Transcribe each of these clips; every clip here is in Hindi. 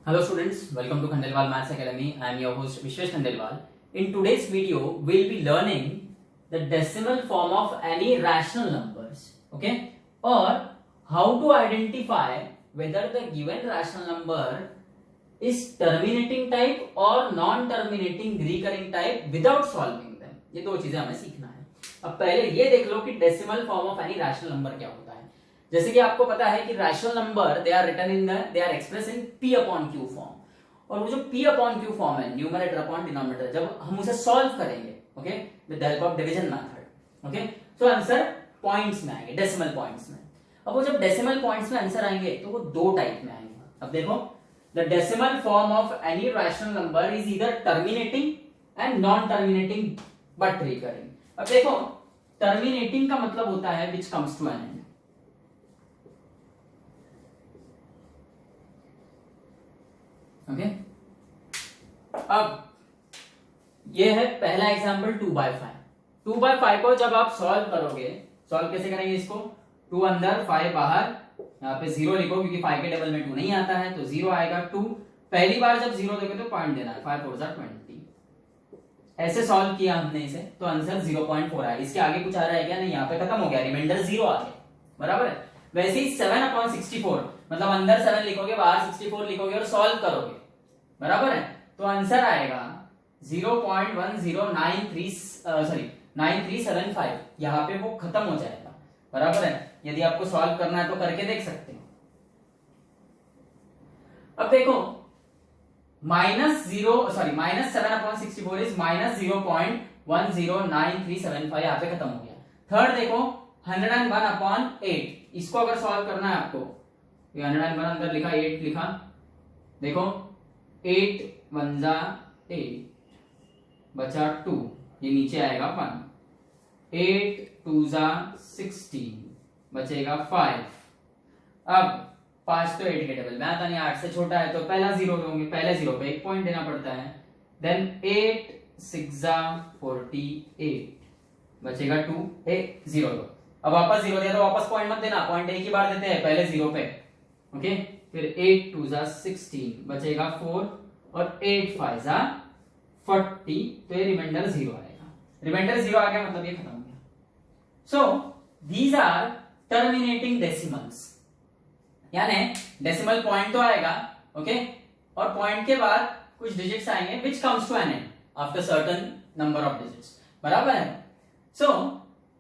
Hello students, welcome to Khandelwal Maths Academy. I am your host Vishwesh Khandelwal. In today's video, we'll be learning the decimal form of any rational numbers, okay? Or how to identify whether the given rational number is terminating type or non-terminating recurring type without solving them. ये दो चीजें हमें सीखना है. अब पहले ये देख लो कि decimal form of any rational number क्या होता है. जैसे कि आपको पता है कि rational number they are express in p upon q form, और वो जो p अपॉन q फॉर्म है न्यूमरेटर अपॉन डिनोमिनेटर, जब हम उसे सॉल्व करेंगे okay with the help of division method okay so answer points में आएंगे, डेसिमल पॉइंट्स में. अब वो जब डेसिमल पॉइंट्स में आंसर आएंगे तो वो दो टाइप में आएंगे. अब देखो the decimal form of any rational number is either terminating and non terminating but recurring. अब देखो टर्मिनेटिंग का मतलब होता है which comes to an end. Okay अब ये है पहला एग्जांपल 2/5. 2/5 को जब आप सॉल्व करोगे, सॉल्व कैसे करेंगे इसको, 2 अंदर 5 बाहर, यहाँ पे 0 लिखो क्योंकि 5 के डबल में 2 नहीं आता है तो 0 आएगा. 2 पहली बार जब 0 दोगे तो पॉइंट देना है, 5 4 20. ऐसे सॉल्व किया हमने इसे तो आंसर 0.4 आया. इसके आगे कुछ आ रहा है क्या? नहीं, यहाँ पे खत्म हो गया, रिमाइंडर 0 आ गया. बराबर है. वैसे ही 7/64 मतलब अंदर 7 लिखोगे बाहर 64 लिखोगे और सॉल्व करोगे, बराबर है, तो आंसर आएगा 9375. यहाँ पे वो खत्म हो जाएगा. बराबर है. यदि आपको सॉल्व करना है तो करके देख सकते हो. अब देखो -7/64 इज -0.109375. यहाँ पे खत्म हो गया. थर्ड देखो 101/8. इसको अगर सॉल्व करना है आपको, 101 अंदर लिखा, 8 लिखा, देखो 8 1 8 बचा 2, ये नीचे आएगा 1. 8 2 16 बचेगा 5. अब 5 तो 8 के डबल में आता नहीं, 8 से छोटा है तो पहला 0 दोगे, पहले 0 पे 1 पॉइंट देना पड़ता है. देन 8 6 48 बचेगा 2 0 दो. अब वापस 0 दिया तो वापस पॉइंट मत देना, पॉइंट एक ही बार देते हैं, पहले 0 पे ओके. फिर 8 2 16 बचेगा 4 और 8 5 40, तो ये रिमाइंडर 0 आएगा. रिमाइंडर 0 आ गया मतलब ये खत्म हो गया. So these are terminating decimals, यानी डेसिमल पॉइंट तो आएगा ओके, और पॉइंट के बाद कुछ डिजिट्स आएंगे which comes to an end after certain number of digits. बराबर है. सो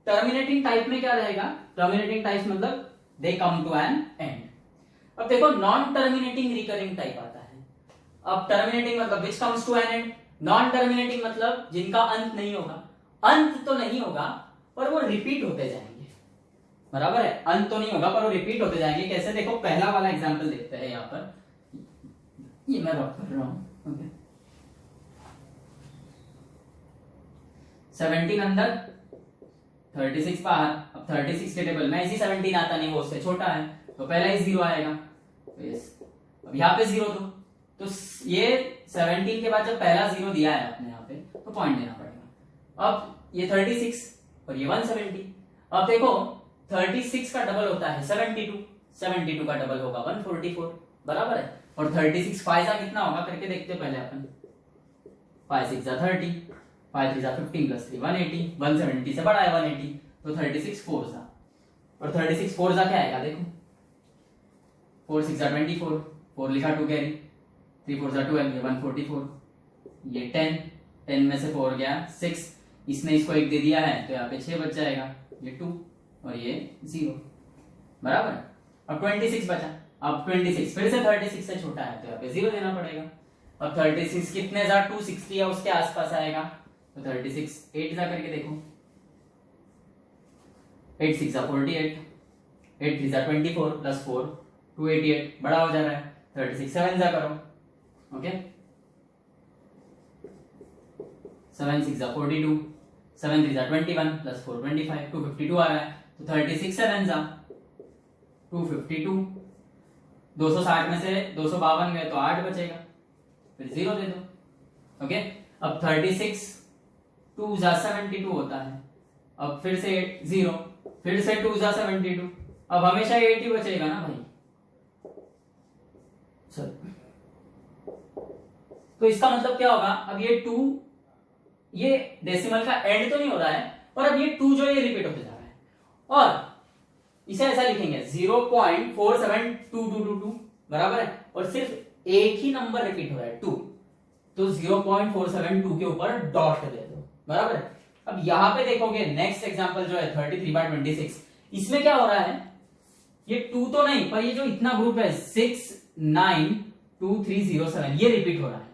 टर्मिनेटिंग टाइप में क्या रहेगा? टर्मिनेटिंग टाइप मतलब दे कम टू एन एंड. अब देखो नॉन टर्मिनेटिंग रिकरिंग टाइप आता है. अब टर्मिनेटिंग मतलब which comes to an end, non terminating मतलब जिनका अंत नहीं होगा. अंत तो नहीं होगा पर वो रिपीट होते जाएंगे. बराबर है. अंत तो नहीं होगा पर वो रिपीट होते जाएंगे. कैसे? देखो पहला वाला एग्जांपल देखते हैं. यहाँ पर ये मैं नोट कर रहा हूं ओके. 17 अंदर 36 बाहर. अब 36 के टेबल में इसी 17 आता नहीं, वो उससे छोटा है तो पहला ही 0 आएगा. अब यहाँ पे 0 दो तो ये 17 के बाद जब पहला 0 दिया है आपने यहाँ पे तो पॉइंट देना पड़ेगा. अब ये 36 और ये 170. अब देखो 36 का डबल होता है 72, 72 का डबल होगा 144. बराबर है. और 36 5 कितना होगा करके देखते हैं पहले अपन. 5 6 30, 5 3 15 प्लस 3 180. 170 से बड़ा है 180 तो 36 4 और 36 4 क्या आएगा देखो, 4 6 24, 4 लिखा 2 कैरी, 3 4 12, ये 144, ये 10 में से 4 गया 6, इसने इसको 1 दे दिया है तो यहाँ पे 6 बच जाएगा, ये 2 और ये 0. बराबर. अब 26 बचा. अब 26 फिर से 36 से छोटा है तो यहाँ पे 0 देना पड़ेगा. अब 36 कितने 260 है उसके आसपास आएगा तो 36 8 जा करके देखो, 8 6 48, 8 3 24 प्लस 4 288, बड़ा हो जा रहा है. 36 7 जा करो ओके. 7 6 42, 7 3 21 प्लस 4 25, 252 आ रहा है तो 36 7 जा 252. 260 में से 252 गए तो 8 बचेगा, फिर 0 दे दो ओके. अब 36 2 72 होता है. अब फिर से 0, फिर से 2 72. अब हमेशा 80 बचेगा ना भाई. सर तो इसका मतलब क्या होगा, अब ये 2, ये डेसिमल का एंड तो नहीं हो रहा है, और अब ये 2 जो ये रिपीट होते जा रहा है, और इसे ऐसा लिखेंगे 0.472222 बराबर है, और सिर्फ एक ही नंबर रिपीट हो रहा है 2, तो 0.472 के ऊपर डॉट दे दो बराबर है। अब यहां पे देखोगे नेक्स्ट एग्जांपल जो है 33/26, इसमें क्या हो रहा है, ये 2 तो नहीं, पर ये जो इतना ग्रुप है 692307 ये रिपीट हो रहा है,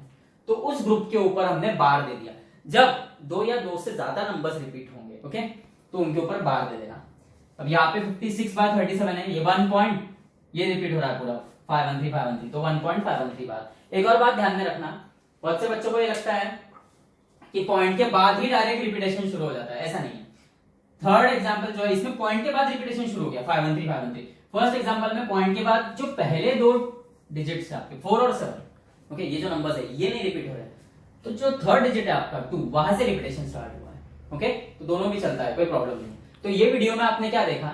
तो उस ग्रुप के ऊपर हमने बार दे दिया। जब 2 या 2 से ज्यादा नंबर्स रिपीट होंगे ओके, तो उनके ऊपर बार दे देना। अब यहाँ पे 56/37 है, ये 1 पॉइंट ये रिपीट हो रहा है पूरा 513 तो 1.513 बार। एक और बात ध्यान में रखना, बहुत से बच्चों को ये लगता है कि पॉइंट के बाद ही डायरेक्ट रिपीटेशन शुरू हो जाता है, ऐसा नहीं है। थर्ड एग्जांपल जो है इसमें पॉइंट के बाद रिपीटेशन शुरू हो गया 513। फर्स्ट एग्जांपल में पॉइंट के बाद जो पहले 2 डिजिट्स है आपके 4 और 7 ओके, ये जो नंबर्स है ये नहीं रिपीट हो रहे, तो जो थर्ड डिजिट है आपका 2 वहां से रिपीटेशन स्टार्ट हुआ है ओके, तो दोनों भी चलता है, कोई प्रॉब्लम नहीं। तो ये वीडियो में आपने क्या देखा,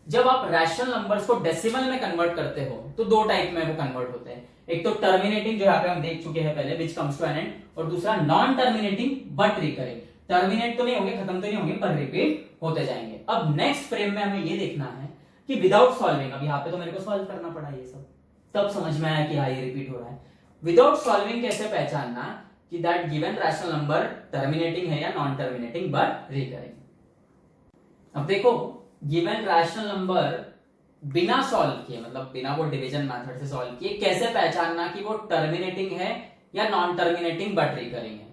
जब आप रैशनल नंबर्स को डेसिमल में कन्वर्ट करते हो तो 2 टाइप में वो कन्वर्ट होते हैं, एक तो टर्मिनेटिंग जो यहाँ पे हम देख चुके हैं पहले which comes to an end, और दूसरा non terminating but recurring, terminate तो नहीं होंगे, खत्म तो नहीं होंगे, पर रिपीट होते जाएंगे। अब नेक्स्ट फ्रेम में हमें ये देखना है कि विदाउट सॉल्विंग, अब यहाँ पे तो मेरे को सॉल्व करना पड़ा ये सब, तब समझ में आया कि हाँ ये रिपीट हो रहा है। विदाउट सॉल्विंग कैसे पहचानना कि that given rational number terminating है या नॉन टर्मिनेटिंग बट रिकरिंग। अब देखो गिवन रैशनल नंबर बिना सॉल्व किए, मतलब बिना वो डिवीजन मेथड से सॉल्व किए, कैसे पहचानना कि वो टर्मिनेटिंग है या नॉन टर्मिनेटिंग बट रिकरिंग है।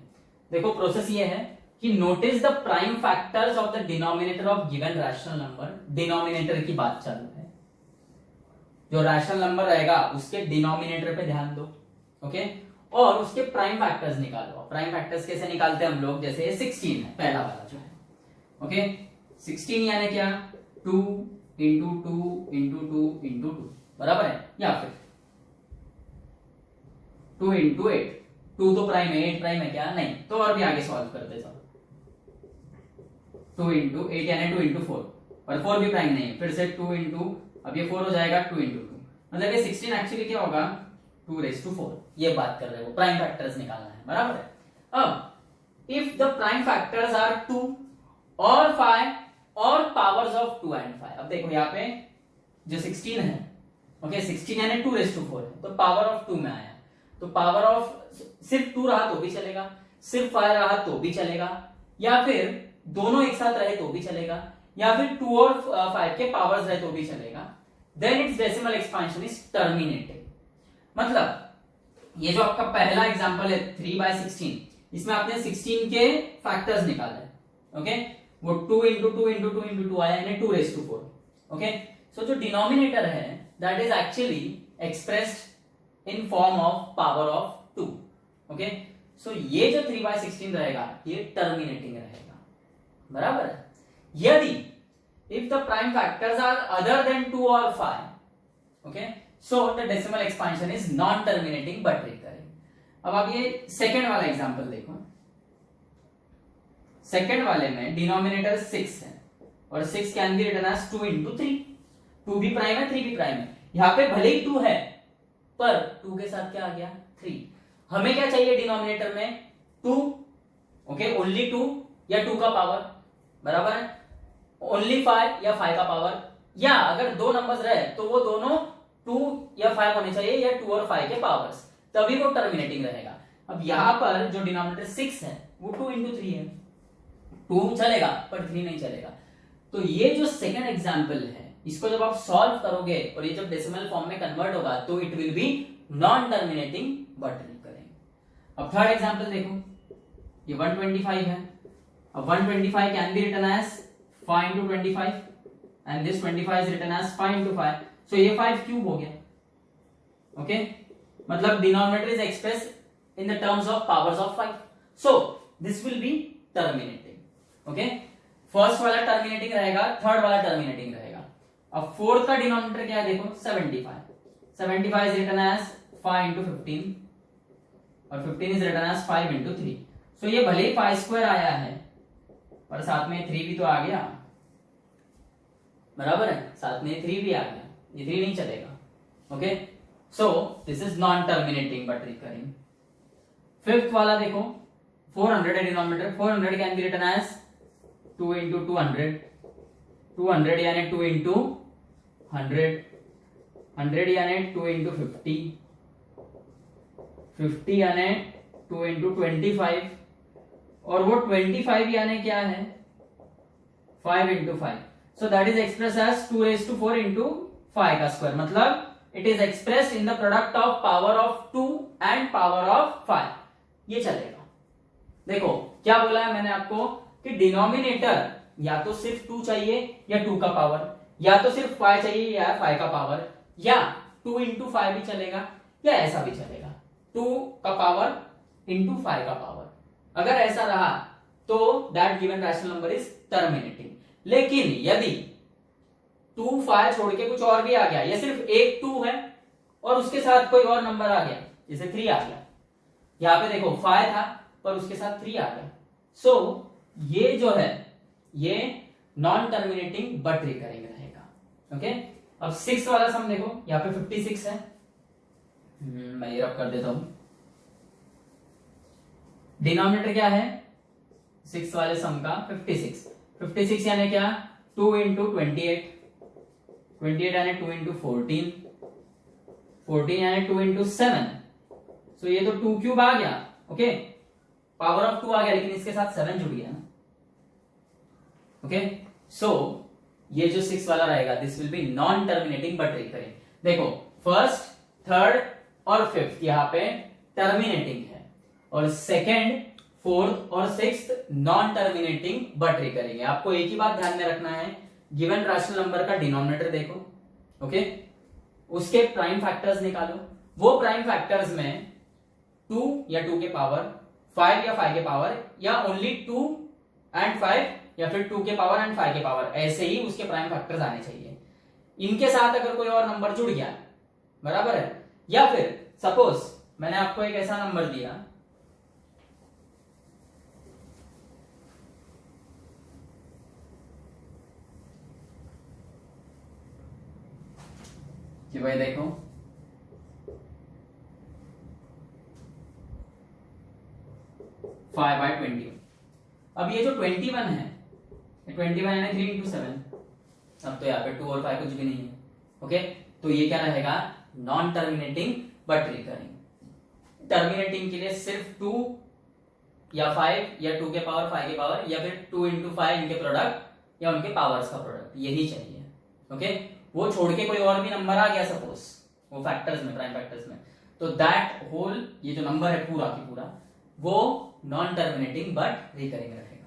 देखो प्रोसेस ये है कि notice the prime factors of the denominator of given rational number, denominator की बात चल रही है, जो रैशनल नंबर रहेगा उसके डिनोमिनेटर पे ध्यान दो ओके, और उसके प्राइम फैक्टर्स निकालो। प्राइम फैक्टर्स कैसे निकालते हैं हम लोग, जैसे 16 है पहला वाला जो है ओके, 16 यानी क्या 2 इंटू 2 इंटू 2 इंटू 2 बराबर है, या फिर 2 इंटू 8, 2 तो प्राइम है 8 प्राइम है क्या, नहीं, तो और भी आगे सॉल्व करते जाओ, 2 इंटू 8 यानी 2 इंटू 4, और 4 भी प्राइम नहीं है, फिर से 2 इंटू, अब ये 4 हो जाएगा 2 इंटू 2, मतलब ये 16 एक्चुअली क्या होगा 2⁴, ये बात कर रहे हो, प्राइम फैक्टर्स निकालना है बराबर है। अब if the prime factors are 2 और 5 और पावर्स ऑफ 2 एंड 5, अब देखो यहाँ पे जो 16 है ओके, 16 यानी 2⁴ है, तो पावर ऑफ 2 में आया, तो पावर ऑफ सिर्फ 2 रहा तो भी चलेगा, सिर्फ 5 रहा तो भी चलेगा, या फिर दोनों एक साथ रहे तो भी चलेगा, या फिर 2 और 5 के पावर्स रहे तो भी चलेगा, then its decimal expansion is terminated. मतलब ये जो आपका पहला एग्जांपल है 3/16, इसमें आपने 16 के फैक्टर्स निकाले ओके, वो 2 इंटू 2 इंटू 2 इंटू 2 आया यानी 2⁴ ओके। सो जो डिनोमिनेटर है that is actually expressed in form of power of 2 okay. So ये जो 3/16 रहेगा ये टर्मिनेटिंग रहेगा बराबर है। यदि if the prime factors are other than 2 और 5 okay, so the decimal expansion is non terminating but recurring. अब आप ये सेकंड वाला एग्जांपल देखो, सेकंड वाले में डिनोमिनेटर 6 है और 6 can be written as 2 into 3, 2 भी प्राइम है 3 भी प्राइम है, यहां पे भले ही 2 है पर 2 के साथ क्या आ गया 3। हमें क्या चाहिए डिनोमिनेटर में 2 ओके, ओनली 2 या 2 का पावर बराबर है, ओनली 5 या 5 का पावर, या अगर दो नंबर्स रहे तो वो दोनों 2 या 5 होने चाहिए या 2 और 5 के पावर्स, तभी वो टर्मिनेटिंग रहेगा। अब यहां पर जो डिनोमिनेटर 6 है वो 2 इंटू 3 है, 2 चलेगा पर 3 नहीं चलेगा। तो ये जो सेकंड एग्जांपल है इसको जब आप सॉल्व करोगे और ये जब डेसिमल फॉर्म में कन्वर्ट होगा तो it will be non terminating but recurring. अब थर्ड एग्जांपल देखो, ये 125 है, अब 125 can be written as 5 into 25 and this 25 is written as 5 into 5, so ये 5 क्यूब हो गया ओके, मतलब denominator is express in the terms of powers of 5, so this will be terminating okay. First वाला टर्मिनेटिंग रहेगा, थर्ड वाला टर्मिनेटिंग रहेगा। अब फोर्थ का डिनोमिनेटर क्या है देखो 75 is written as 5 into 15 और 15 is written as 5 into 3, so ये भले ही 5 स्क्वायर आया है और साथ में 3 भी तो आ गया बराबर है, साथ में 3 भी आ गया, ये 3 नहीं चलेगा okay. So this is non terminating but recurring. Fifth वाला देखो 400 है denominator, 400 can be written as 2 into 200, 200 यानी 2 इंटू 100, 100 यानी 2 इंटू 50, 50 यानी 2 इंटू 25, और वो 25 यानी क्या है 5 into 5, so that is express as 2 raised to 4 into 5 का स्क्वायर, मतलब it is expressed in the product of power of 2 and power of 5, ये चलेगा। देखो क्या बोला है मैंने आपको कि डिनोमिनेटर या तो सिर्फ 2 चाहिए या 2 का पावर, या तो सिर्फ 5 चाहिए या 5 का पावर, या 2 इंटू 5 भी चलेगा, या ऐसा भी चलेगा 2 का पावर इंटू 5 का पावर। अगर ऐसा रहा तो that given rational number is terminating. लेकिन यदि 2 5 छोड़ के कुछ और भी आ गया, या सिर्फ एक 2 है और उसके साथ कोई और नंबर आ गया, जैसे 3 आ गया, यहां पे देखो 5 था पर उसके साथ 3 आ गया, सो ये जो है ये नॉन टर्मिनेटिंग बट रिकरिंग रहेगा। ओके, अब 6 वाला सम देखो, यहाँ पे 56 है, मैं ये रब कर देता हूं। डिनोमिनेटर क्या है 6 वाले सम का 56, 56 यानी क्या 2 इंटू 28, 28 यानी 2 इंटू 14, 14 यानी 2 इंटू 7, सो ये तो 2 क्यूब आ गया। ओके, पावर ऑफ 2 आ गया, लेकिन इसके साथ 7 जुड़ गया ना। ओके, सो ये जो 6 वाला रहेगा this will be non terminating but recurring. देखो फर्स्ट, थर्ड और फिफ्थ यहाँ पे टर्मिनेटिंग है, और सेकेंड, फोर्थ और sixth non terminating but recurring है। आपको एक ही बात ध्यान में रखना है, गिवन रैशनल नंबर का डिनोमिनेटर देखो, ओके, उसके प्राइम फैक्टर्स निकालो, वो प्राइम फैक्टर्स में 2 या 2 के पावर, 5 या 5 के पावर, या ओनली 2 एंड 5, या फिर 2 के पावर एंड 5 के पावर, ऐसे ही उसके प्राइम फैक्टर्स आने चाहिए। इनके साथ अगर कोई और नंबर जुड़ गया, बराबर है, या फिर सपोज मैंने आपको एक ऐसा नंबर दिया कि भाई देखो 5/21, अब ये जो 21 है, 21 यानी 3 इंटू 7, अब तो यहाँ पे 2 और 5 कुछ भी नहीं है। ओके, तो ये क्या रहेगा non terminating but recurring. Terminating के लिए सिर्फ 2 या 5 या 2 के पावर 5 के पावर, या फिर 2 इंटू 5 इनके प्रोडक्ट या उनके पावर्स का प्रोडक्ट, यही चाहिए। ओके, वो छोड़ के कोई और भी नंबर आ गया सपोज वो फैक्टर्स में, प्राइम फैक्टर्स में, तो दैट होल ये जो नंबर है पूरा की पूरा वो नॉन टर्मिनेटिंग बट रिकरिंग रहेगा।